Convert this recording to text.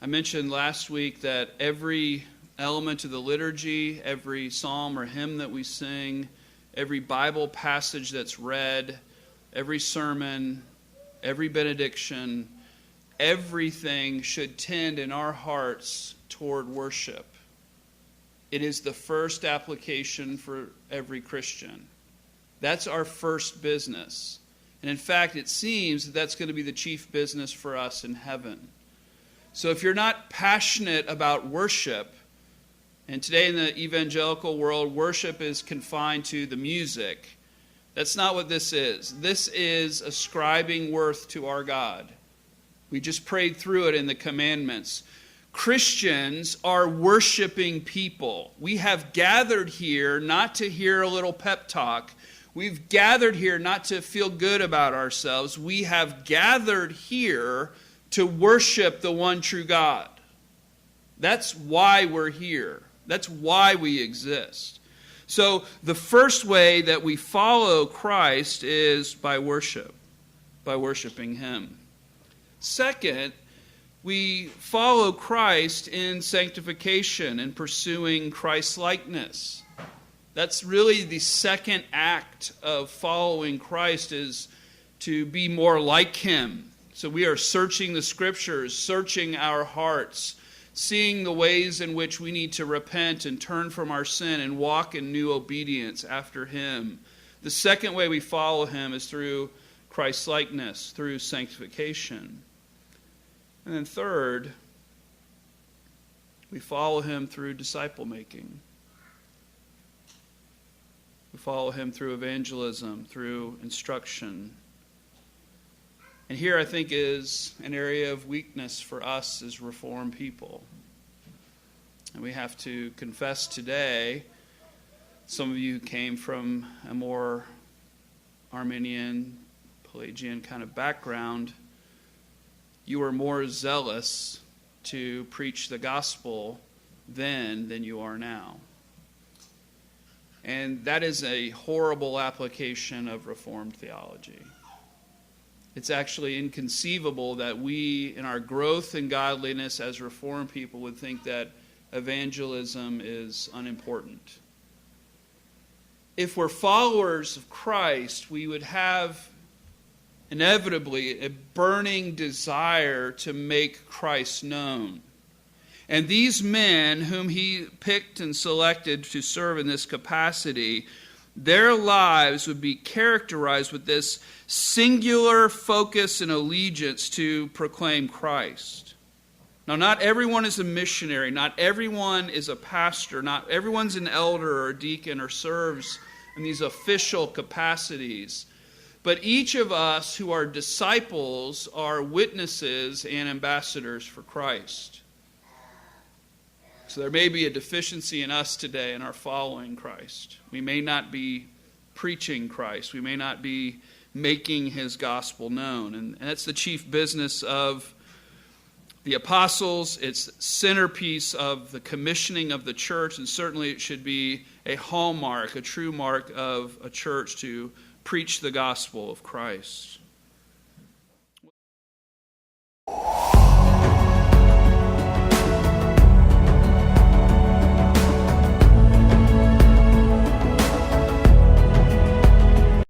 I mentioned last week that every element of the liturgy, every psalm or hymn that we sing, every Bible passage that's read, every sermon, every benediction, everything should tend in our hearts toward worship. It is the first application for every Christian. That's our first business. And in fact, it seems that that's going to be the chief business for us in heaven. So if you're not passionate about worship, and today in the evangelical world, worship is confined to the music. That's not what this is. This is ascribing worth to our God. We just prayed through it in the commandments. Christians are worshiping people. We have gathered here not to hear a little pep talk. We've gathered here not to feel good about ourselves. We have gathered here to worship the one true God. That's why we're here. That's why we exist. So the first way that we follow Christ is by worship, by worshiping Him. Second, we follow Christ in sanctification and pursuing Christ-likeness. That's really the second act of following Christ, is to be more like Him. So we are searching the Scriptures, searching our hearts, seeing the ways in which we need to repent and turn from our sin and walk in new obedience after Him. The second way we follow Him is through Christ-likeness, through sanctification. And then third, we follow Him through disciple-making. We follow Him through evangelism, through instruction. And here I think is an area of weakness for us as Reformed people. And we have to confess today, some of you came from a more Arminian, Pelagian kind of background. You were more zealous to preach the gospel then than you are now. And that is a horrible application of Reformed theology. It's actually inconceivable that we, in our growth in godliness as Reformed people, would think that evangelism is unimportant. If we're followers of Christ, we would have inevitably a burning desire to make Christ known. And these men whom He picked and selected to serve in this capacity, their lives would be characterized with this singular focus and allegiance to proclaim Christ. Now, not everyone is a missionary. Not everyone is a pastor. Not everyone's an elder or a deacon or serves in these official capacities. But each of us who are disciples are witnesses and ambassadors for Christ. So there may be a deficiency in us today in our following Christ. We may not be preaching Christ. We may not be making His gospel known. And that's the chief business of the apostles. It's the centerpiece of the commissioning of the church. And certainly it should be a hallmark, a true mark of a church to preach the gospel of Christ.